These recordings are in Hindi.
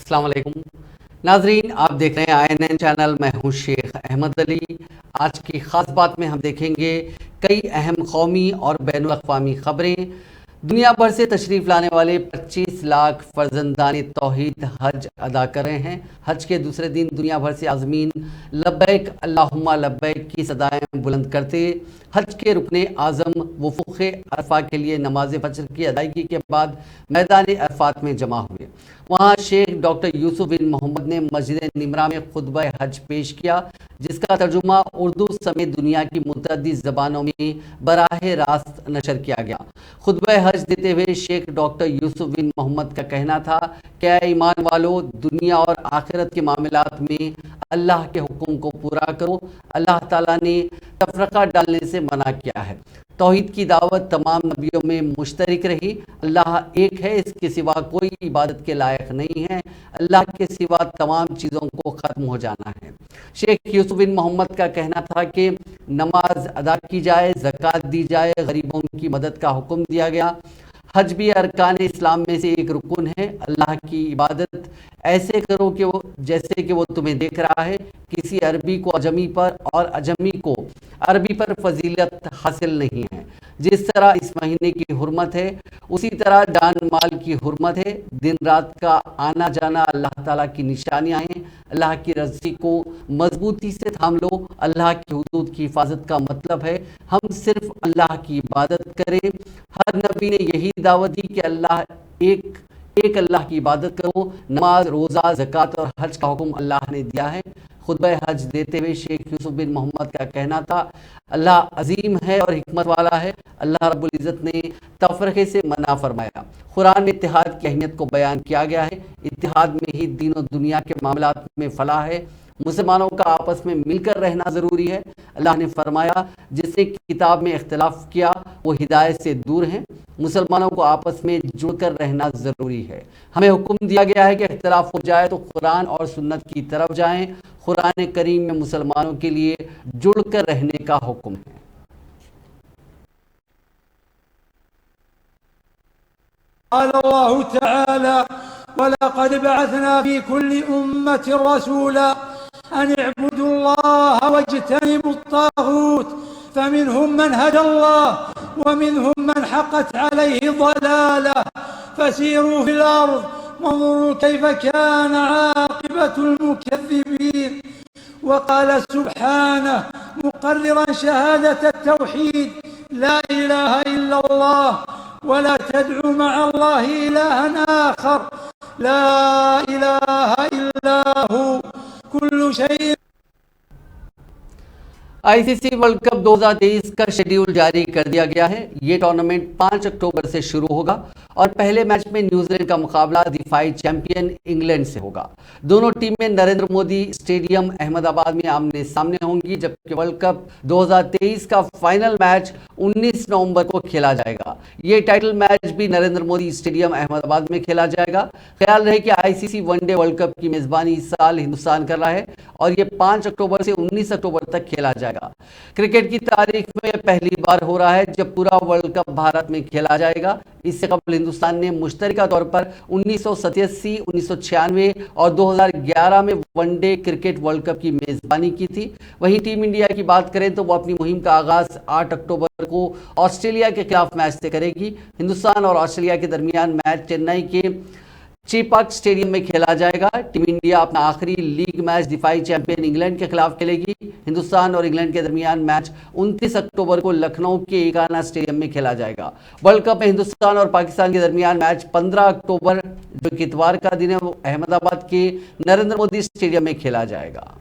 अस्सलाम वालेकुम नाजरीन, आप देख रहे हैं INN चैनल। मैं हूं शेख अहमद अली। आज की ख़ास बात में हम देखेंगे कई अहम कौमी और बैनुल-अक़वामी ख़बरें। दुनिया भर से तशरीफ़ लाने वाले 25 लाख फ़र्जंदान तौहीद हज अदा कर रहे हैं। हज के दूसरे दिन दुनिया भर से आज़मीन लब्बैक अल्लाहुम्मा लब्बैक की सदाएं बुलंद करते हज के रुकने आज़म वफ़ूक़ अरफा के लिए नमाज फजर की अदायगी के बाद मैदान अरफात में जमा हुए। वहाँ शेख डॉक्टर यूसुफ बिन मोहम्मद ने मस्जिद निमरा में खुतबा हज पेश किया, जिसका तर्जुमा उर्दू समेत दुनिया की मुतअद्दिद ज़बानों में बराह रास्त नशर किया गया। खुतबा हज देते हुए शेख डॉक्टर यूसुफ बिन मोहम्मद का कहना था, क्या ईमान वालों, दुनिया और आखिरत के मामलात में अल्लाह के हुक्म को पूरा करो। अल्लाह ताला ने तफरका डालने से मना किया है। तौहीद की दावत तमाम नबियों में मुश्तरक रही। अल्लाह एक है, इसके सिवा कोई इबादत के लायक नहीं है। अल्लाह के सिवा तमाम चीज़ों को ख़त्म हो जाना है। शेख यूसुफ बिन मोहम्मद का कहना था कि नमाज अदा की जाए, ज़कात दी जाए, गरीबों की मदद का हुक्म दिया गया। हज भी अरकान इस्लाम में से एक रुकन है। अल्लाह की इबादत ऐसे करो कि वो जैसे कि वो तुम्हें देख रहा है। किसी अरबी को अजमी पर और अजमी को अरबी पर फजीलत हासिल नहीं है। जिस तरह इस महीने की हुर्मत है, उसी तरह जान माल की हुर्मत है। दिन रात का आना जाना अल्लाह ताला की निशानियाँ हैं। अल्लाह की रज़्ज़ी को मजबूती से थाम लो। अल्लाह की हुदूद की हिफाजत का मतलब है हम सिर्फ अल्लाह की इबादत करें। हर नबी ने यही दावत दी कि अल्लाह एक अल्लाह की इबादत करो। नमाज, रोज़ा, ज़कात और हज का हुक्म अल्लाह ने दिया है। खुतबा हज देते हुए शेख यूसुफ बिन मोहम्मद का कहना था, अल्लाह अजीम है और हिकमत वाला है। अल्लाह रब्बुल इज़्ज़त ने तफरके से मना फरमाया। कुरान में इत्तिहाद की अहमियत को बयान किया गया है। इत्तिहाद में ही दीन और दुनिया के मामलात में फलाह है। मुसलमानों का आपस में मिलकर रहना ज़रूरी है। अल्लाह ने फरमाया, जिसने किताब में इख्तिलाफ किया वो हिदायत से दूर हैं। मुसलमानों को आपस में जुड़कर रहना ज़रूरी है। हमें हुक्म दिया गया है कि इख्तिलाफ हो जाए तो कुरान और सुन्नत की तरफ जाएं। कुरान करीम में मुसलमानों के लिए जुड़कर रहने का हुक्म है। अल्लाह तआला वलक़द बअसना फी कुल्ली उम्मतिन रसूला अन इअ्बुदुल्लाह वज्तनिबुत तागूत फमिनहुम मन हदल्लाह वमिनहुम मन हक़्क़त अलैहि ज़लालह फसीरू फिल अर्ज़ वंज़ुरू कैफ़ कान आक़िबतुल मुकज़्ज़िबीन। वक़ाल सुब्हानहु मुक़र्रिरन शहादत तौहीद ला इलाहा इल्लल्लाह वला तदउ मअ अल्लाहि इलाहन आखर ला इलाहा इल्ला हु कुल्लु शैइन। ICC वर्ल्ड कप 2023 का शेड्यूल जारी कर दिया गया है। ये टूर्नामेंट 5 अक्टूबर से शुरू होगा और पहले मैच में न्यूजीलैंड का मुकाबला दिफाई चैंपियन इंग्लैंड से होगा। दोनों टीमें नरेंद्र मोदी स्टेडियम अहमदाबाद में आमने सामने होंगी, जबकि वर्ल्ड कप 2023 का फाइनल मैच 19 नवंबर को खेला जाएगा। ये टाइटल मैच भी नरेंद्र मोदी स्टेडियम अहमदाबाद में खेला जाएगा। ख्याल रहे कि ICC वनडे वर्ल्ड कप की मेजबानी इस साल हिंदुस्तान कर रहा है और ये 5 अक्टूबर से 19 अक्टूबर तक खेला जाएगा। क्रिकेट की तारीख में पहली बार हो रहा है जब पूरा वर्ल्ड कप भारत में खेला जाएगा। इससे कबल हिंदुस्तान ने मुश्तरका तौर पर 1987, 1996 और 2011 में वनडे क्रिकेट वर्ल्ड कप की मेजबानी की थी। वहीं टीम इंडिया की बात करें तो वो अपनी मुहिम का आगाज 8 अक्टूबर को ऑस्ट्रेलिया के खिलाफ मैच से करेगी। हिंदुस्तान और ऑस्ट्रेलिया के दरमियान मैच चेन्नई के चेपाक स्टेडियम में खेला जाएगा। टीम इंडिया अपना आखिरी लीग मैच दिफाई चैंपियन इंग्लैंड के खिलाफ खेलेगी। हिंदुस्तान और इंग्लैंड के दरमियान मैच 29 अक्टूबर को लखनऊ के एकाना स्टेडियम में खेला जाएगा। वर्ल्ड कप में हिंदुस्तान और पाकिस्तान के दरमियान मैच 15 अक्टूबर जो कि इतवार का दिन है वो अहमदाबाद के नरेंद्र मोदी स्टेडियम में खेला जाएगा।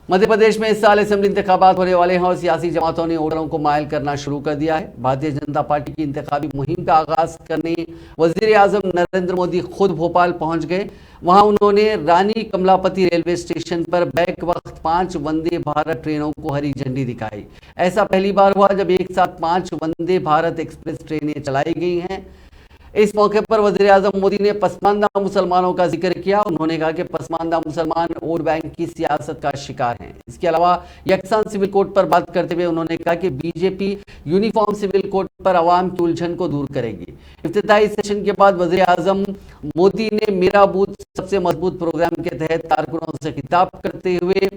मध्य प्रदेश में इस साल असेंबली इंतखाबात होने वाले हैं और सियासी जमातों ने वोटरों को मायल करना शुरू कर दिया है। भारतीय जनता पार्टी की इंतखाबी मुहिम का आगाज करने वजीर आजम नरेंद्र मोदी खुद भोपाल पहुंच गए। वहां उन्होंने रानी कमलापति रेलवे स्टेशन पर बैक वक्त 5 वंदे भारत ट्रेनों को हरी झंडी दिखाई। ऐसा पहली बार हुआ जब एक साथ 5 वंदे भारत एक्सप्रेस ट्रेनें चलाई गई हैं। इस मौके पर वज़ीर-ए-आज़म मोदी ने पसमानदा मुसलमानों का जिक्र किया। उन्होंने कहा कि पसमानदा मुसलमान वोट बैंक की सियासत का शिकार हैं। इसके अलावा यकसान सिविल कोड पर बात करते हुए उन्होंने कहा कि बीजेपी यूनिफॉर्म सिविल कोड पर अवाम की उलझन को दूर करेगी। इफ्तिताही सेशन के बाद वज़ीर-ए-आज़म मोदी ने मेरा बूथ सबसे मजबूत प्रोग्राम के तहत कारकुनों से खिताब करते हुए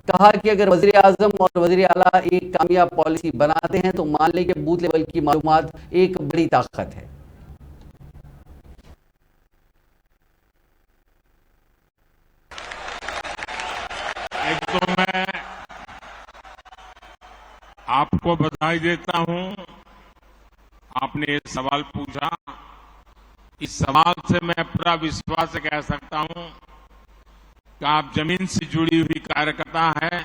कहा कि अगर वज़ीर आज़म और वज़ीर आला एक कामयाब पॉलिसी बनाते हैं तो मान लें कि बूथ लेवल की मालूमात एक बड़ी ताकत है। एक तो मैं आपको बधाई देता हूं, आपने ये सवाल पूछा। इस सवाल से मैं पूरा विश्वास से कह सकता हूं कि आप जमीन से जुड़ी हुई कार्यकर्ता है,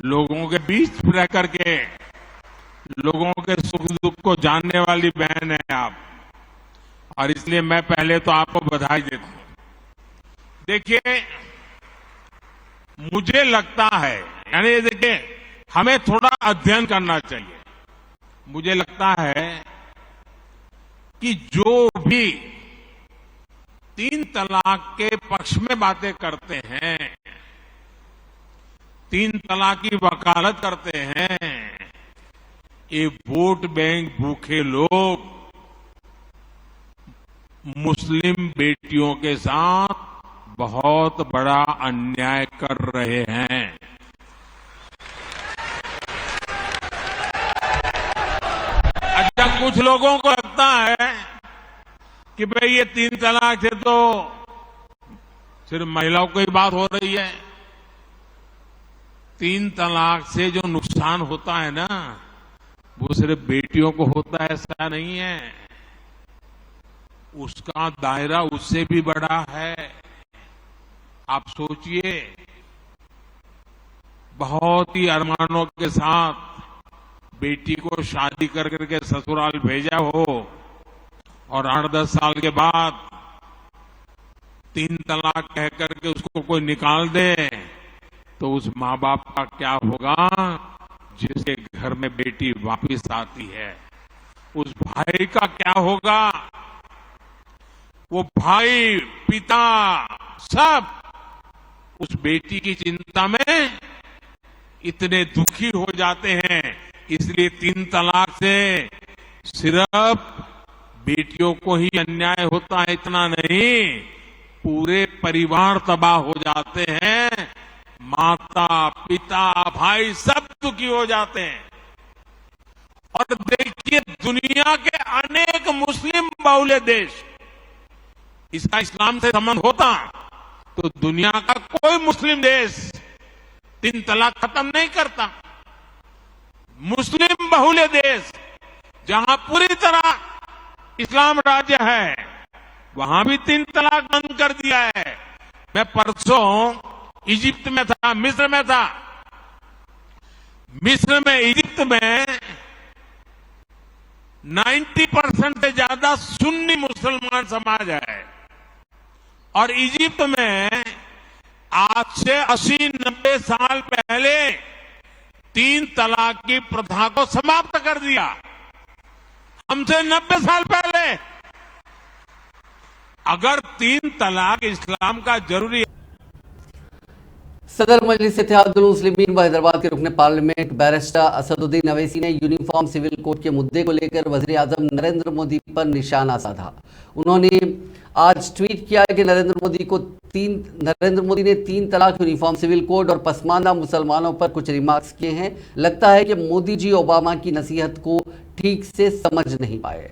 लोगों के बीच रह करके लोगों के सुख दुख को जानने वाली बहन है आप, और इसलिए मैं पहले तो आपको बधाई देता हूं। देखिए, मुझे लगता है, यानी देखिए, हमें थोड़ा अध्ययन करना चाहिए। मुझे लगता है कि जो भी 3 तलाक के पक्ष में बातें करते हैं, 3 तलाक की वकालत करते हैं, ये वोट बैंक भूखे लोग मुस्लिम बेटियों के साथ बहुत बड़ा अन्याय कर रहे हैं। अच्छा, कुछ लोगों को लगता है कि भाई ये 3 तलाक से तो सिर्फ महिलाओं की बात हो रही है। 3 तलाक से जो नुकसान होता है ना, वो सिर्फ बेटियों को होता है ऐसा नहीं है, उसका दायरा उससे भी बड़ा है। आप सोचिए, बहुत ही अरमानों के साथ बेटी को शादी कर करके ससुराल भेजा हो और 8-10 साल के बाद 3 तलाक कह करके उसको कोई निकाल दे, तो उस माँ बाप का क्या होगा जिसके घर में बेटी वापिस आती है? उस भाई का क्या होगा? वो भाई, पिता, सब उस बेटी की चिंता में इतने दुखी हो जाते हैं। इसलिए 3 तलाक से सिर्फ बेटियों को ही अन्याय होता है इतना नहीं, पूरे परिवार तबाह हो जाते हैं, माता, पिता, भाई सब दुखी हो जाते हैं। और देखिए, दुनिया के अनेक मुस्लिम बहुल देश, इसका इस्लाम से संबंध होता तो दुनिया का कोई मुस्लिम देश 3 तलाक खत्म नहीं करता। मुस्लिम बहुल देश जहां पूरी तरह इस्लाम राज्य है, वहां भी 3 तलाक बंद कर दिया है। मैं परसों इजिप्ट में था, मिस्र में था। मिस्र में, इजिप्ट में 90% से ज्यादा सुन्नी मुसलमान समाज है, और इजिप्ट में आज से 80-90 साल पहले 3 तलाक की प्रथा को समाप्त कर दिया। हमसे 90 साल पहले। अगर 3 तलाक इस्लाम का जरूरी है। सदर मजलिस इत्तेहादुल मुस्लिमीन व हैदराबाद के रुकने पार्लियामेंट बैरिस्टर असदुद्दीन अवैसी ने यूनिफॉर्म सिविल कोड के मुद्दे को लेकर वज़ीर आज़म नरेंद्र मोदी पर निशाना साधा। उन्होंने आज ट्वीट किया कि नरेंद्र मोदी ने 3 तलाक, यूनिफॉर्म सिविल कोड और पसमानदा मुसलमानों पर कुछ रिमार्क्स किए हैं। लगता है कि मोदी जी ओबामा की नसीहत को ठीक से समझ नहीं पाए।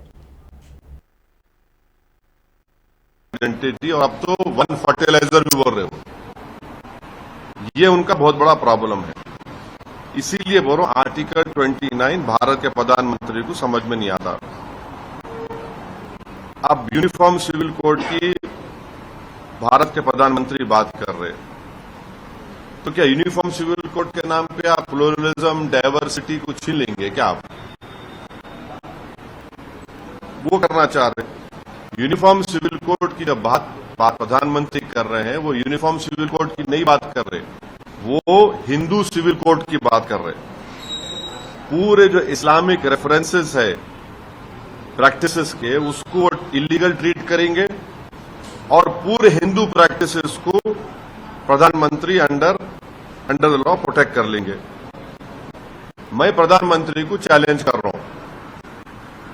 और अब तो 1 फर्टिलाइजर भी बोल रहे हो, ये उनका बहुत बड़ा प्रॉब्लम है। इसीलिए बोल रहा हूं, आर्टिकल 29 भारत के प्रधानमंत्री को समझ में नहीं आता। अब यूनिफॉर्म सिविल कोड की भारत के प्रधानमंत्री बात कर रहे हैं, तो क्या यूनिफॉर्म सिविल कोड के नाम पे आप प्लूरलिज्म, डाइवर्सिटी को छीन लेंगे क्या? आप वो करना चाह रहे? यूनिफॉर्म सिविल कोड की जब बात प्रधानमंत्री कर रहे हैं, वो यूनिफॉर्म सिविल कोड की नहीं बात कर रहे, वो हिंदू सिविल कोड की बात कर रहे। पूरे जो इस्लामिक रेफरेंसेस है प्रैक्टिसेस के, उसको इलीगल ट्रीट करेंगे और पूरे हिंदू प्रैक्टिसेस को प्रधानमंत्री अंडर द लॉ प्रोटेक्ट कर लेंगे। मैं प्रधानमंत्री को चैलेंज कर रहा हूं,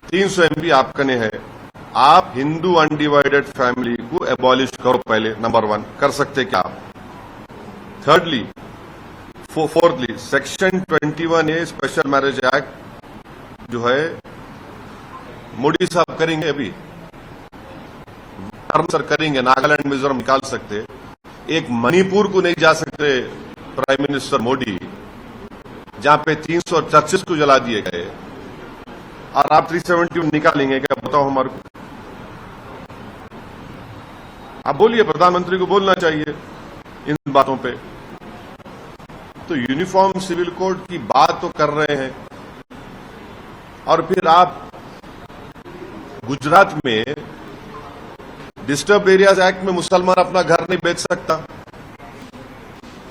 300 एमपी आपकने है, आप हिंदू अनडिवाइडेड फैमिली को एबॉलिश करो पहले, नंबर 1। कर सकते क्या आप? Thirdly, fourthly, section 21A special marriage act जो है मोदी साहब करेंगे, अभी सर करेंगे, नागालैंड मिजोरम निकाल सकते, एक मणिपुर को नहीं जा सकते प्राइम मिनिस्टर मोदी, जहां पे 336 को जला दिए गए, और आप 370 निकालेंगे क्या? बताओ हमारे को। आप बोलिए, प्रधानमंत्री को बोलना चाहिए इन बातों पे। तो यूनिफॉर्म सिविल कोड की बात तो कर रहे हैं, और फिर आप गुजरात में डिस्टर्ब एरियाज एक्ट में मुसलमान अपना घर नहीं बेच सकता,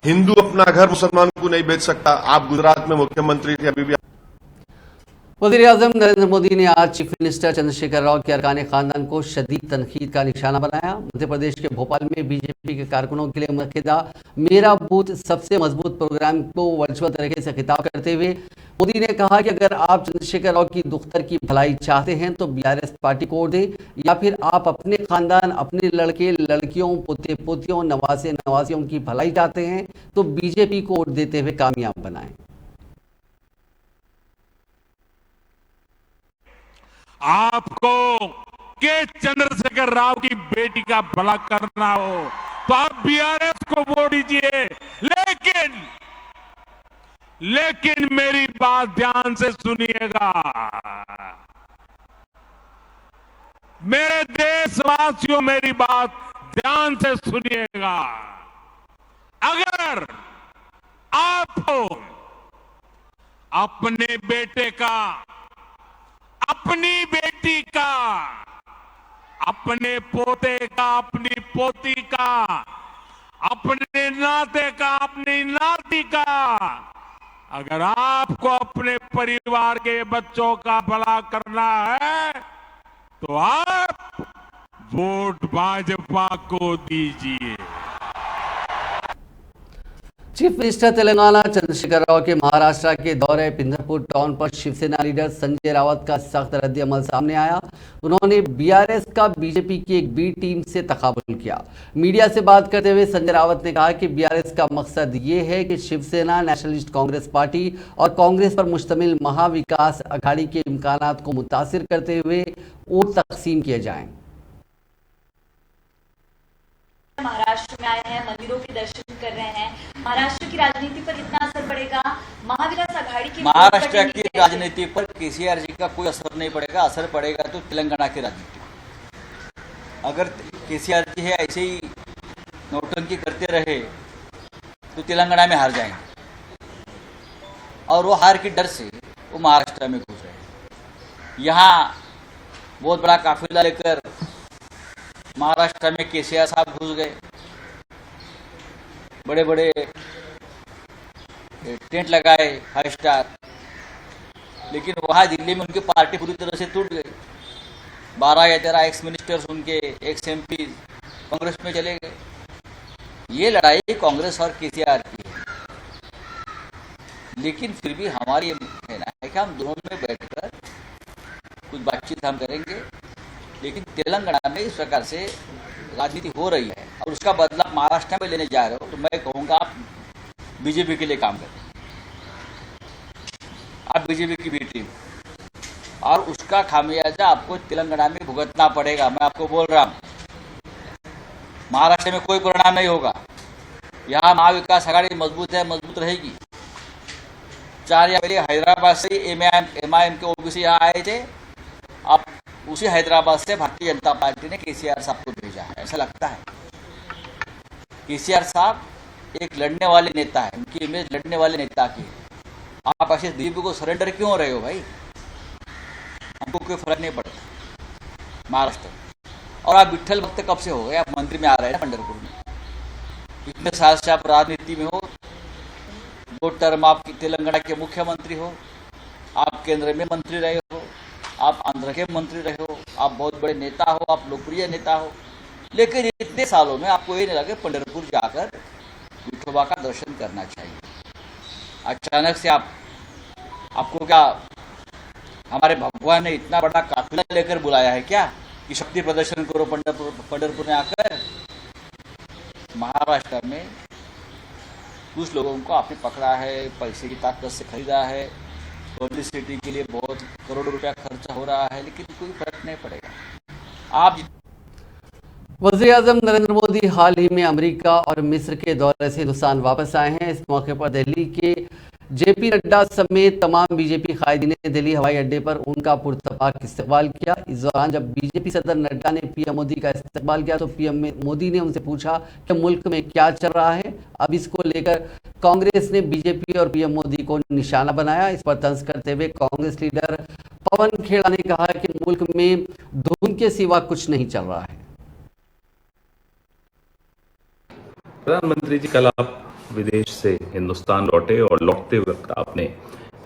हिंदू अपना घर मुसलमान को नहीं बेच सकता। आप गुजरात में मुख्यमंत्री थे, अभी भी। वज़ीर-ए-आज़म नरेंद्र मोदी ने आज चीफ मिनिस्टर चंद्रशेखर राव के अरकान खानदान को शदीद तनकीद का निशाना बनाया। मध्य प्रदेश के भोपाल में बीजेपी के कारकुनों के लिए मुनक्किदा मेरा बूथ सबसे मजबूत प्रोग्राम को वर्चुअल तरीके से खिताब करते हुए मोदी ने कहा कि अगर आप चंद्रशेखर राव की दुख्तर की भलाई चाहते हैं तो बीआरएस पार्टी को वोट दें, या फिर आप अपने खानदान, अपने लड़के लड़कियों, पोते पोतियों, नवासे नवासियों की भलाई चाहते हैं तो बीजेपी को वोट देते हुए कामयाब बनाएं। आपको के चंद्रशेखर राव की बेटी का भला करना हो तो आप बीआरएस को वोट दीजिए, लेकिन मेरी बात ध्यान से सुनिएगा। मेरे देशवासियों, मेरी बात ध्यान से सुनिएगा। अगर आपको अपने बेटे का, अपनी बेटी का, अपने पोते का, अपनी पोती का, अपने नाते का, अपनी नाती का, अगर आपको अपने परिवार के बच्चों का भला करना है तो आप वोट भाजपा को दीजिए। चीफ मिनिस्टर तेलंगाना चंद्रशेखर राव के महाराष्ट्र के दौरे पिंजरपुर टाउन पर शिवसेना लीडर संजय रावत का सख्त रद्द-ए-अमल सामने आया। उन्होंने बीआरएस का बीजेपी की एक बी टीम से तकाबुल किया। मीडिया से बात करते हुए संजय रावत ने कहा कि बीआरएस का मकसद ये है कि शिवसेना, नेशनलिस्ट कांग्रेस पार्टी और कांग्रेस पर मुश्तमिल महाविकास अघाड़ी के इम्कानात को मुतासिर करते हुए वोट तकसीम किए जाएं। महाराष्ट्र में आए हैं, मंदिरों के दर्शन कर रहे हैं, महाराष्ट्र की राजनीति पर कितना असर पड़ेगा? महाविकास अघाड़ी की महाराष्ट्र की राजनीति पर केसीआर जी का कोई असर नहीं पड़ेगा। असर पड़ेगा तो तेलंगाना की राजनीति। अगर केसीआर जी है ऐसे ही नौटंकी करते रहे तो तेलंगाना में हार जाएंगे, और वो हार के डर से वो महाराष्ट्र में घुस रहे। यहाँ बहुत बड़ा काफिला लेकर महाराष्ट्र में केसीआर साहब घुस गए, बड़े बड़े टेंट लगाए 5 स्टार, लेकिन वहाँ दिल्ली में उनकी पार्टी पूरी तरह से टूट गई। 12 या 13 एक्स मिनिस्टर्स उनके, एक्स एमपी कांग्रेस में चले गए। ये लड़ाई कांग्रेस और केसीआर की है, लेकिन फिर भी हमारी ये कहना है कि हम दोनों में बैठकर कुछ बातचीत हम करेंगे। लेकिन तेलंगाना में इस प्रकार से राजनीति हो रही है और उसका बदला महाराष्ट्र में लेने जा रहे हो, तो मैं कहूँगा आप बीजेपी के लिए काम करें। आप बीजेपी की भी टीम, और उसका खामियाजा आपको तेलंगाना में भुगतना पड़ेगा। मैं आपको बोल रहा हूँ, महाराष्ट्र में कोई परिणाम नहीं होगा। यहाँ महाविकास अघाड़ी मजबूत है, मजबूत रहेगी। 4 या पहले हैदराबाद से एमआईएम के ओबीसी यहाँ आए थे। अब उसी हैदराबाद से भारतीय जनता पार्टी ने केसीआर साहब को भेजा है। ऐसा लगता है केसीआर साहब एक लड़ने वाले नेता है, उनकी इमेज लड़ने वाले नेता की है। आप ऐसे बीजेपी को सरेंडर क्यों रहे हो भाई? हमको कोई फर्क नहीं पड़ता महाराष्ट्र। और आप विठ्ठल भक्त कब से हो गए? आप मंत्री में आ रहे हैं पंढरपुर में, इतने साल से आप राजनीति में हो, 2 टर्म आप तेलंगाना के मुख्यमंत्री हो, आप केंद्र में मंत्री रहे हो, आप आंध्र के मंत्री रहे हो, आप बहुत बड़े नेता हो, आप लोकप्रिय नेता हो, लेकिन इतने सालों में आपको ये नहीं लगे पंढरपुर जाकर विठोबा का दर्शन करना चाहिए। अचानक से आपको क्या हमारे भगवान ने इतना बड़ा काफिला लेकर बुलाया है क्या कि शक्ति प्रदर्शन करो पंढरपुर में आकर? महाराष्ट्र में कुछ लोगों को आपने पकड़ा है, पैसे की ताकत से खरीदा है, पब्लिसिटी के लिए बहुत करोड़ों रुपया खर्चा हो रहा है, लेकिन कोई फर्क नहीं पड़ेगा। आप वज़ीर-ए-आज़म नरेंद्र मोदी हाल ही में अमेरिका और मिस्र के दौरे से हिंदुस्तान वापस आए हैं। इस मौके पर दिल्ली के जेपी नड्डा समेत तमाम बीजेपी कायदीन ने दिल्ली हवाई अड्डे पर उनका पुरतपाक इस्तकबाल किया। इस दौरान जब बीजेपी सदर नड्डा ने पीएम मोदी का इस्तकबाल किया तो पीएम मोदी ने उनसे पूछा कि मुल्क में क्या चल रहा है। अब इसको लेकर कांग्रेस ने बीजेपी और पीएम मोदी को निशाना बनाया। इस पर तंज करते हुए कांग्रेस लीडर पवन खेड़ा ने कहा कि मुल्क में धुन के सिवा कुछ नहीं चल रहा है। प्रधानमंत्री जी, कल आप विदेश से हिंदुस्तान लौटे और लौटते वक्त आपने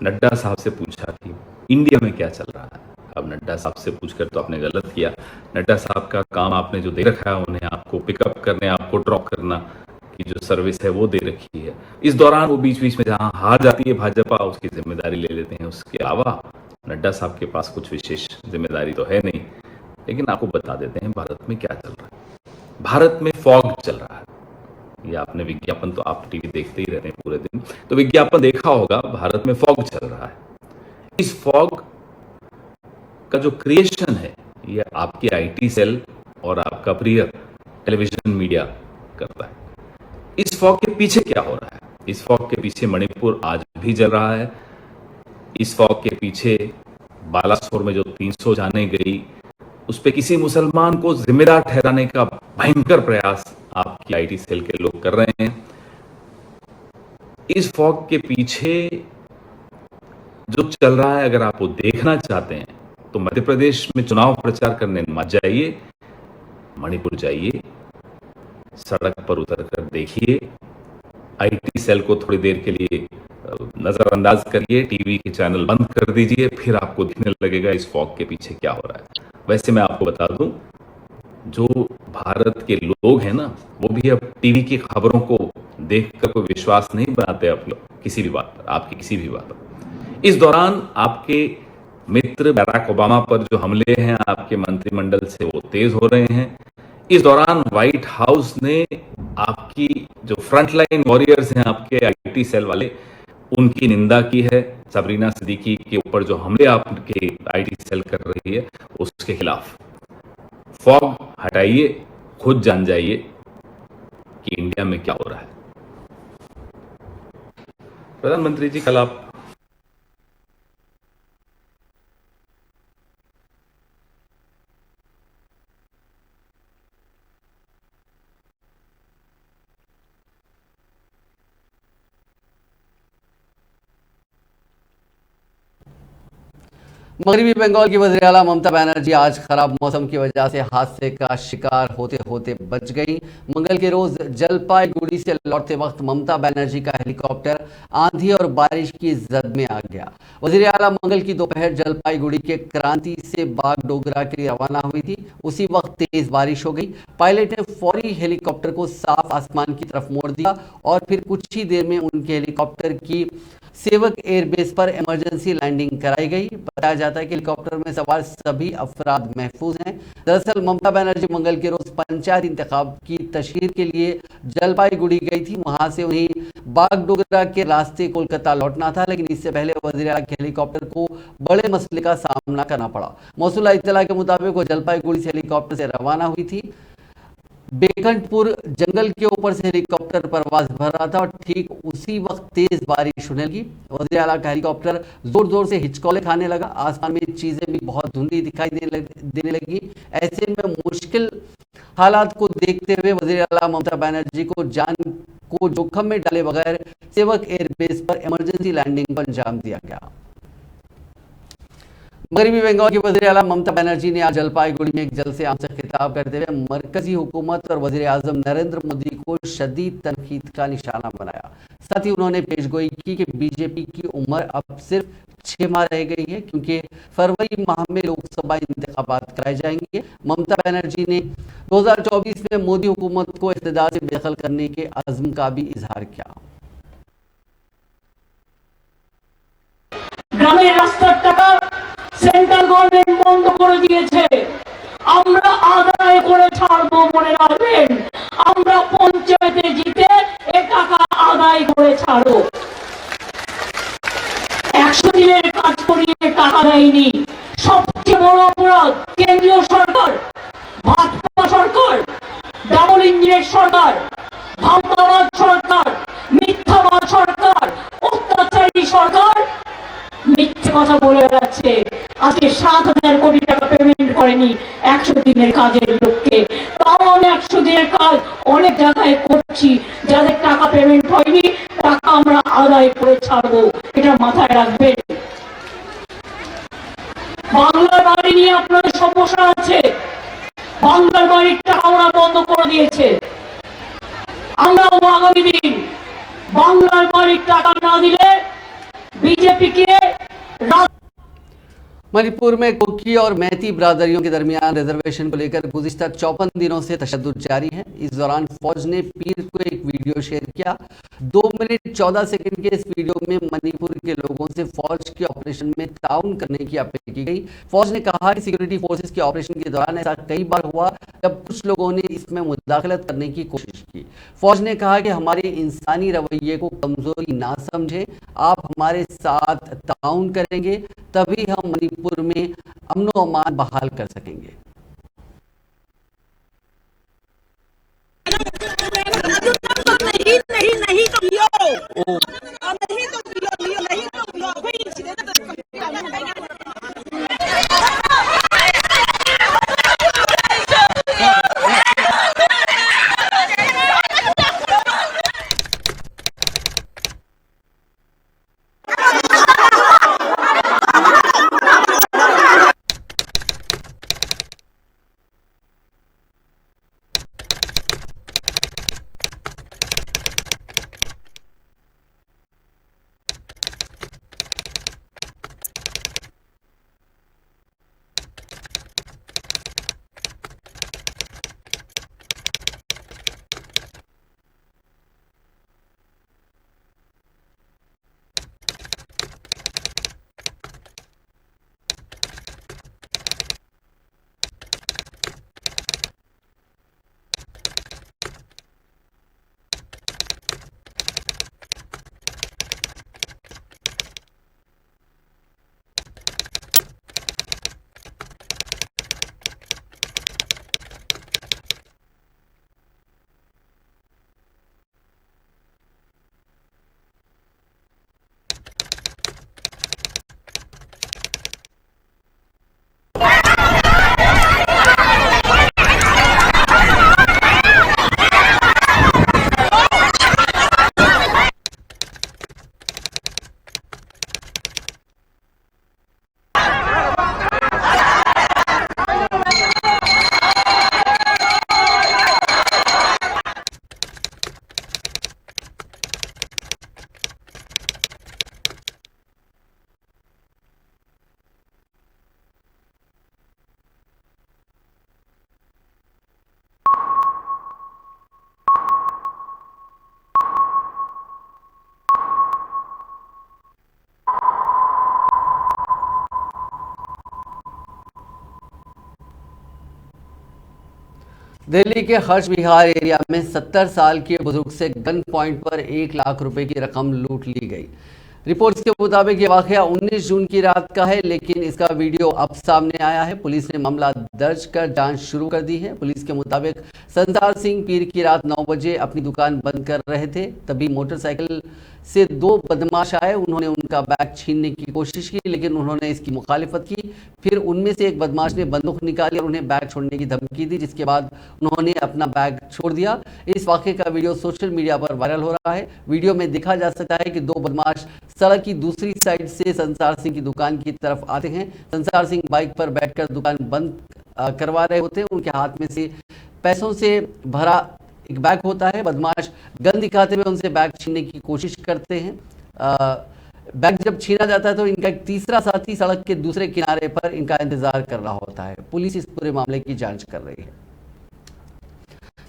नड्डा साहब से पूछा कि इंडिया में क्या चल रहा है। अब नड्डा साहब से पूछकर तो आपने गलत किया। नड्डा साहब का काम आपने जो दे रखा है, उन्हें आपको पिकअप करने, आपको ड्रॉप करना की जो सर्विस है वो दे रखी है। इस दौरान वो बीच बीच में जहां हार जाती है भाजपा, उसकी जिम्मेदारी ले लेते हैं। उसके अलावा नड्डा साहब के पास कुछ विशेष जिम्मेदारी तो है नहीं। लेकिन आपको बता देते हैं भारत में क्या चल रहा है। भारत में फॉग चल रहा है। ये आपने विज्ञापन, तो आप टीवी देखते ही रहते हैं पूरे दिन, तो विज्ञापन देखा होगा। भारत में फॉग चल रहा है। इस फॉग का जो क्रिएशन है ये आपके आईटी सेल और आपका प्रिय टेलीविजन मीडिया करता है। इस फॉग के पीछे क्या हो रहा है? इस फॉग के पीछे मणिपुर आज भी जल रहा है। इस फॉग के पीछे बालासोर में जो 300 जाने गई, उस पे किसी मुसलमान को जिम्मेदार ठहराने का भयंकर प्रयास आपकी आईटी सेल के लोग कर रहे हैं। इस फॉग के पीछे जो चल रहा है, अगर आप वो देखना चाहते हैं तो मध्य प्रदेश में चुनाव प्रचार करने मत जाइए, मणिपुर जाइए, सड़क पर उतरकर देखिए, आईटी सेल को थोड़ी देर के लिए नजरअंदाज करिए, टीवी के चैनल बंद कर दीजिए, फिर आपको दिखने लगेगा इस फॉग के पीछे क्या हो रहा है। वैसे मैं आपको बता दूं, जो भारत के लोग हैं ना, वो भी अब टीवी की खबरों को देखकर कोई विश्वास नहीं बनाते आप लोग किसी भी बात पर, आपकी किसी भी बात पर। इस दौरान आपके मित्र बराक ओबामा पर जो हमले हैं आपके मंत्रिमंडल से, वो तेज हो रहे हैं। इस दौरान व्हाइट हाउस ने आपकी जो फ्रंटलाइन वॉरियर्स हैं आपके आईटी सेल वाले, उनकी निंदा की है। सबरीना सिद्दीकी के ऊपर जो हमले आपके आईटी सेल कर रही है, उसके खिलाफ फॉग हटाइए, खुद जान जाइए कि इंडिया में क्या हो रहा है। प्रधानमंत्री जी, कल आप मगरबी बंगाल की वज़ीर आला ममता बनर्जी आज खराब मौसम की वजह से हादसे का शिकार होते होते बच गई। मंगल के रोज जलपाईगुड़ी से लौटते वक्त ममता बनर्जी का हेलीकॉप्टर आंधी और बारिश की जद में आ गया। वज़ीर आला मंगल की दोपहर जलपाईगुड़ी के क्रांति से बागडोगरा के लिए रवाना हुई थी। उसी वक्त तेज बारिश हो गई। पायलट ने फौरी हेलीकॉप्टर को साफ आसमान की तरफ मोड़ दिया और फिर कुछ ही देर में उनके हेलीकॉप्टर की सेवक एयरबेस पर इमरजेंसी लैंडिंग कराई गई। बताया जाता है कि हेलीकॉप्टर में सवार सभी अफराद महफूज हैं। दरअसल ममता बनर्जी मंगल के रोज पंचायत इंतखाब की तशहीर के लिए जलपाईगुड़ी गई थी। वहां से उन्हें बागडोगरा के रास्ते कोलकाता लौटना था, लेकिन इससे पहले वज़ीर आला के हेलीकॉप्टर को बड़े मसले का सामना करना पड़ा। मौसूला इत्तला के मुताबिक वो जलपाईगुड़ी से हेलीकॉप्टर से रवाना हुई थी। बेकंठपुर जंगल के ऊपर से हेलीकॉप्टर परवाज भर रहा था और ठीक उसी वक्त तेज बारिश होने लगी। वज़ीर आला का हेलीकॉप्टर जोर जोर से हिचकोले खाने लगा। आसमान में चीजें भी बहुत धुंधली दिखाई देने लगी। ऐसे में मुश्किल हालात को देखते हुए वज़ीर आला ममता बनर्जी को जान को जोखिम में डाले बगैर सेवक एयरबेस पर इमरजेंसी लैंडिंग को अंजाम दिया गया। मगरबी बंगाल की वज़ीर आला ममता बनर्जी ने आज जलपाईगुड़ी में एक जलसे आम से खिताब खिताब करते हुए मरकजी हुकूमत और वजीर आजम नरेंद्र मोदी को शदीद तनकीद का निशाना बनाया। साथ ही उन्होंने पेशगोई की कि बीजेपी की उम्र अब सिर्फ 6 माह रह गई है, क्योंकि फरवरी माह में लोकसभा इंतखाबात कराए जाएंगे। ममता बनर्जी ने 2024 में मोदी हुकूमत को इख्तिदार से बेदखल करने के अज़्म का भी इजहार किया। গ্রামের রাস্তার টাকা সেন্ট্রাল গভর্নমেন্ট বন্ধ করে দিয়েছে, আমরা আদায় করে ছাড়বো। মনে রাখবেন, আমরা পঞ্চায়েতে জিতে এ টাকা আদায় করে ছাড়বো। 100 দিনের কাজ করিয়ে টাকা দেয়নি। সবচেয়ে বড় অপরাধ কেন্দ্রীয় সরকার, ভাজপা সরকার, ডাবল ইঞ্জিনের সরকার, ভাওতাবাদ সরকার, মিথ্যাবাদ সরকার, অত্যাচারী সরকার মিথ্যে কথা বলে বেড়াচ্ছে। আজকে 7,000 কোটি টাকা পেমেন্ট করেনি 100 দিনের কাজের লোককে। তাও আমি 100 দিনের কাজ অনেক জায়গায় করছি, যাদের টাকা পেমেন্ট হয়নি টাকা আমরা আদায় করে ছাড়বো, এটা মাথায় রাখবেন। বাংলার বাড়ি নিয়ে আপনাদের সমস্যা আছে, বাংলার বাড়ির টাকা ওরা বন্ধ করে দিয়েছে। আমরাও আগামী দিন বাংলার বাড়ির টাকা না দিলে बीजेपी के मणिपुर में कुकी और मैती बिरादरियों के दरमियान रिजर्वेशन को लेकर गुज़िश्ता 54 दिनों से तशद्दुद जारी है। इस दौरान फौज ने पीर को एक वीडियो शेयर किया। 2 मिनट 14 सेकंड के इस वीडियो में मणिपुर के लोगों से फौज के ऑपरेशन में ताउन करने की अपील की गई। फौज ने कहा कि सिक्योरिटी फोर्सेस के ऑपरेशन के दौरान ऐसा कई बार हुआ जब कुछ लोगों ने इसमें मुदाखलत करने की कोशिश की। फौज ने कहा कि हमारे इंसानी रवैये को कमजोरी ना समझें, आप हमारे साथ ताउन करेंगे तभी हम मणिपुर में अमन व अमान बहाल कर सकेंगे। दिल्ली के हर्ष विहार एरिया में 70 साल के बुजुर्ग से गन पॉइंट पर 1 लाख रुपए की रकम लूट ली गई। रिपोर्ट्स के मुताबिक ये वाकया 19 जून की रात का है, लेकिन इसका वीडियो अब सामने आया है। पुलिस ने मामला दर्ज कर जांच शुरू कर दी है। पुलिस के मुताबिक संसार सिंह पीर की रात 9 बजे अपनी दुकान बंद कर रहे थे, तभी मोटरसाइकिल से 2 बदमाश आए। उन्होंने उनका बैग छीनने की कोशिश की, लेकिन उन्होंने इसकी मुखालिफत की। फिर उनमें से एक बदमाश ने बंदूक निकाली और उन्हें बैग छोड़ने की धमकी दी, जिसके बाद उन्होंने अपना बैग छोड़ दिया। इस वाक़े का वीडियो सोशल मीडिया पर वायरल हो रहा है। वीडियो में देखा जा सकता है कि 2 बदमाश सड़क की दूसरी साइड से संसार सिंह की दुकान की तरफ आते हैं। संसार सिंह बाइक पर बैठकर दुकान बंद करवा रहे होते हैं। उनके हाथ में से पैसों से भरा एक बैग होता है। बदमाश गन दिखाते हुए उनसे बैग छीनने की कोशिश करते हैं। बैग जब छीना जाता है तो इनका एक तीसरा साथी सड़क के दूसरे किनारे पर इनका इंतजार कर रहा होता है। पुलिस इस पूरे मामले की जांच कर रही है।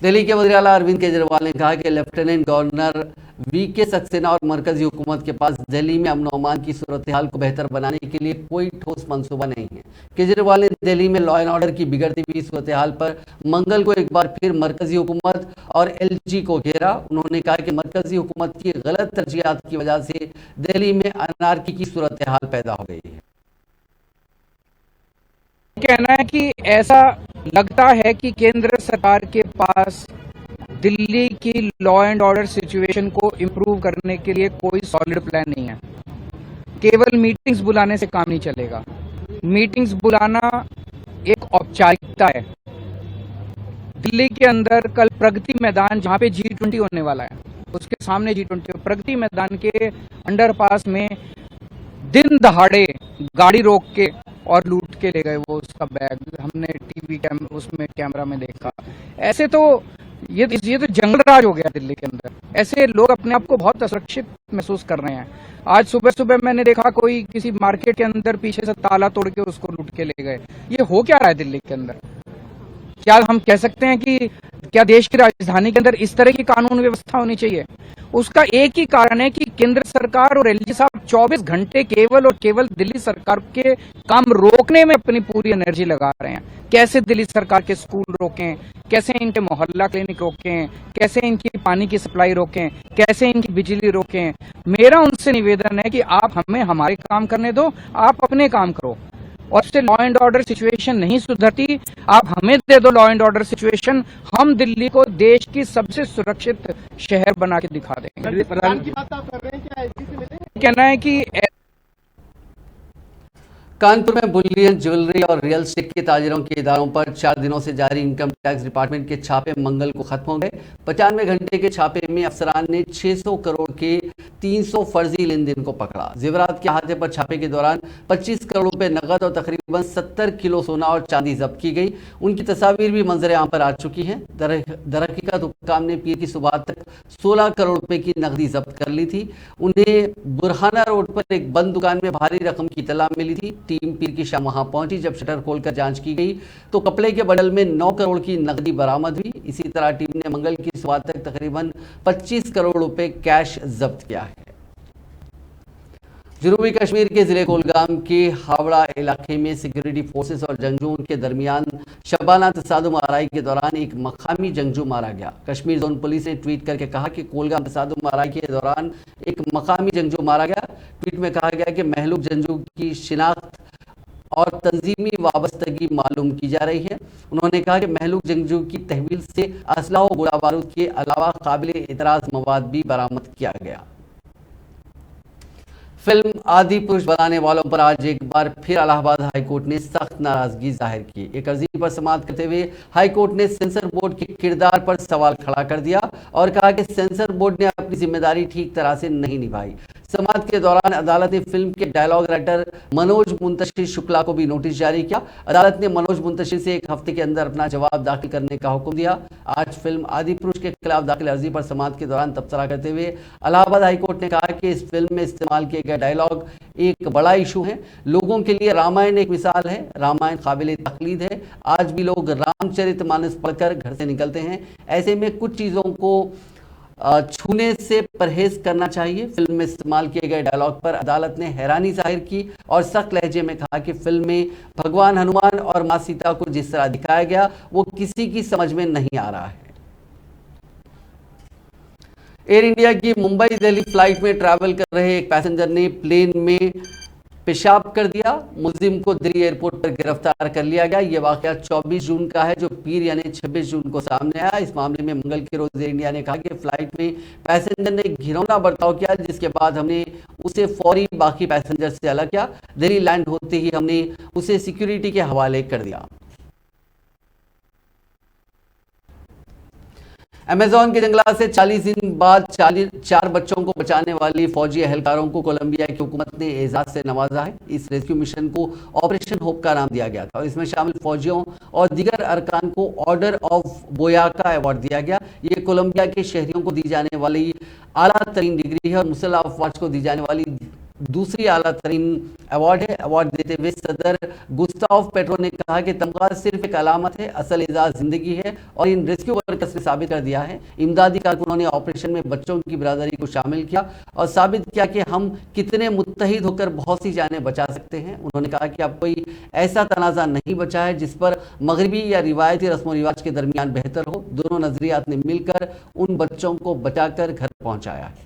दिल्ली के वज़ीर आला अरविंद केजरीवाल ने कहा कि लेफ्टिनेंट गवर्नर वीके सक्सेना और मरकजी हुकूमत के पास दिल्ली में अमन अमान की सूरत हाल को बेहतर बनाने के लिए कोई ठोस मंसूबा नहीं है। केजरीवाल ने दिल्ली में लॉ एंड ऑर्डर की बिगड़ती हुई सूरत हाल पर मंगल को एक बार फिर मरकजी हुकूमत और एलजी को घेरा। उन्होंने कहा कि मरकजी हुकूमत की गलत तरजीहात की वजह से दिल्ली में अनारकी की सूरत हाल पैदा हो गई है। कहना है कि ऐसा लगता है कि केंद्र सरकार के पास दिल्ली की लॉ एंड ऑर्डर सिचुएशन को इम्प्रूव करने के लिए कोई सॉलिड प्लान नहीं है। केवल मीटिंग्स बुलाने से काम नहीं चलेगा। मीटिंग्स बुलाना एक औपचारिकता है। दिल्ली के अंदर कल प्रगति मैदान, जहां पे G20 होने वाला है, उसके सामने G20, प्रगति मैदान के अंडरपास में दिन दहाड़े गाड़ी रोक के और लूट के ले गए वो उसका बैग। हमने टीवी उसमें कैमरा में देखा। ऐसे तो ये तो जंगल राज हो गया दिल्ली के अंदर। ऐसे लोग अपने आप को बहुत असुरक्षित महसूस कर रहे हैं। आज सुबह सुबह मैंने देखा कोई किसी मार्केट के अंदर पीछे से ताला तोड़ के उसको लूट के ले गए। ये हो क्या रहा है दिल्ली के अंदर? क्या हम कह सकते हैं कि क्या देश की राजधानी के अंदर इस तरह की कानून व्यवस्था होनी चाहिए? उसका एक ही कारण है कि केंद्र सरकार और एलजी साहब 24 घंटे केवल और केवल दिल्ली सरकार के काम रोकने में अपनी पूरी एनर्जी लगा रहे हैं। कैसे दिल्ली सरकार के स्कूल रोकें, कैसे इनके मोहल्ला क्लिनिक रोकें, कैसे इनकी पानी की सप्लाई रोकें, कैसे इनकी बिजली रोकें। मेरा उनसे निवेदन है कि आप हमें हमारे काम करने दो, आप अपने काम करो। और इससे लॉ एंड ऑर्डर सिचुएशन नहीं सुधरती। आप हमें दे दो लॉ एंड ऑर्डर सिचुएशन, हम दिल्ली को देश की सबसे सुरक्षित शहर बना के दिखा देंगे। कहना है कि कानपुर में बुलियन, ज्वेलरी और रियल एस्टेट के ताजिरों के इदारों पर 4 दिनों से जारी इनकम टैक्स डिपार्टमेंट के छापे मंगल को खत्म हो गए। 95 घंटे के छापे में अफसरान ने 600 करोड़ के 300 फर्जी लेन देन को पकड़ा। जेवरात के अहाते पर छापे के दौरान 25 करोड़ रुपए नकद और तकरीबन 70 किलो सोना और चांदी जब्त की गई। उनकी तस्वीर भी मंजर आम पर आ चुकी है। दरहकीकत हुक्काम ने पीर की सुबह तक 16 करोड़ रुपए की नकदी जब्त कर ली थी। उन्हें बुरहाना रोड पर एक बंद दुकान में भारी रकम की इत्तला मिली थी। टीम पीर की शाम वहां पहुंची। जब शटर खोलकर जांच की गई तो कपड़े के बंडल में 9 करोड़ की नकदी बरामद हुई। इसी तरह टीम ने मंगल की सुबह तक तकरीबन 25 करोड़ रुपए कैश जब्त किया है। जनूबी कश्मीर के जिले कुलगाम के हावड़ा इलाके में सिक्योरिटी फोर्सेस और जंगजुओं के दरमियान शबाना तसादुम आराई के दौरान एक मकामी जंगजू मारा गया। कश्मीर जोन पुलिस ने ट्वीट करके कहा कि कुलगाम तसादुम आराई के दौरान एक मकामी जंगजू मारा गया। ट्वीट में कहा गया कि महलूक जंगजू की शिनाख्त और तंजीमी वाबस्तगी मालूम की जा रही है। उन्होंने कहा कि महलूक जंगजू की तहवील से असला और गोला बारूद के अलावा काबिल एतराज मवाद भी बरामद किया गया। फिल्म आदि पुरुष बनाने वालों पर आज एक बार फिर इलाहाबाद हाईकोर्ट ने सख्त नाराजगी जाहिर की। एक अर्जी पर समाअत करते हुए हाईकोर्ट ने सेंसर बोर्ड के किरदार पर सवाल खड़ा कर दिया और कहा कि सेंसर बोर्ड ने अपनी जिम्मेदारी ठीक तरह से नहीं निभाई। समाअत के दौरान अदालत ने फिल्म के डायलॉग राइटर मनोज मुंतशिर शुक्ला को भी नोटिस जारी किया। अदालत ने मनोज मुंतशिर से 1 हफ्ते के अंदर अपना जवाब दाखिल करने का हुक्म दिया। आज फिल्म आदि पुरुष के खिलाफ दाखिल अर्जी पर समाअत के दौरान तबसरा करते हुए इलाहाबाद हाईकोर्ट ने कहा कि इस फिल्म में इस्तेमाल किए गए डायलॉग एक बड़ा इशू है। लोगों के लिए रामायण एक मिसाल है। रामायण काबिल तकलीद है। आज भी लोग रामचरितमानस पढ़कर घर से निकलते हैं। ऐसे में कुछ चीज़ों को छूने से परहेज करना चाहिए। फिल्म में इस्तेमाल किए गए डायलॉग पर अदालत ने हैरानी जाहिर की और सख्त लहजे में कहा कि फिल्म में भगवान हनुमान और मां सीता को जिस तरह दिखाया गया वो किसी की समझ में नहीं आ रहा है। एयर इंडिया की मुंबई दिल्ली फ्लाइट में ट्रैवल कर रहे एक पैसेंजर ने प्लेन में पेशाब कर दिया। मुलजिम को दिल्ली एयरपोर्ट पर गिरफ्तार कर लिया गया। यह वाकया 24 जून का है जो पीर यानी 26 जून को सामने आया। इस मामले में मंगल के रोज एयर इंडिया ने कहा कि फ्लाइट में पैसेंजर ने घिनौना बर्ताव किया, जिसके बाद हमने उसे फौरी बाकी पैसेंजर से अलग किया। दिल्ली लैंड होते ही हमने उसे सिक्योरिटी के हवाले कर दिया। अमेजोन के जंगलात से 40 दिन बाद 4 बच्चों को बचाने वाली फौजी एहलकारों को कोलंबिया की हुकूमत ने एजाज से नवाजा है। इस रेस्क्यू मिशन को ऑपरेशन होप का नाम दिया गया था और इसमें शामिल फौजियों और दीगर अरकान को ऑर्डर ऑफ बोयाका अवार्ड दिया गया। ये कोलंबिया के शहरियों को दी जाने वाली आला तरीन डिग्री है और मुसल्लह अफवाज को दी जाने वाली दूसरी आला तरीन अवार्ड है। अवार्ड देते हुए सदर गुस्ताव पेट्रो ने कहा कि तमगा सिर्फ एक अलामत है, असल एजाज जिंदगी है और इन रेस्क्यू वर्कर्स ने साबित कर दिया है। इमदादी कारकुनों ने ऑपरेशन में बच्चों की बिरादरी को शामिल किया और साबित किया कि हम कितने मुत्तहिद होकर बहुत सी जानें बचा सकते हैं। उन्होंने कहा कि अब कोई ऐसा तनाज़ा नहीं बचा है जिस पर मगरबी या रिवायती रस्म व रिवाज के दरमियान बेहतर हो। दोनों नजरियात ने मिलकर उन बच्चों को बचाकर घर पहुंचाया है।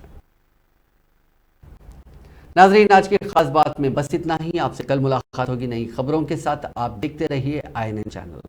नाजरीन, आज की खास बात में बस इतना ही। आपसे कल मुलाकात होगी नई खबरों के साथ। आप देखते रहिए INN चैनल।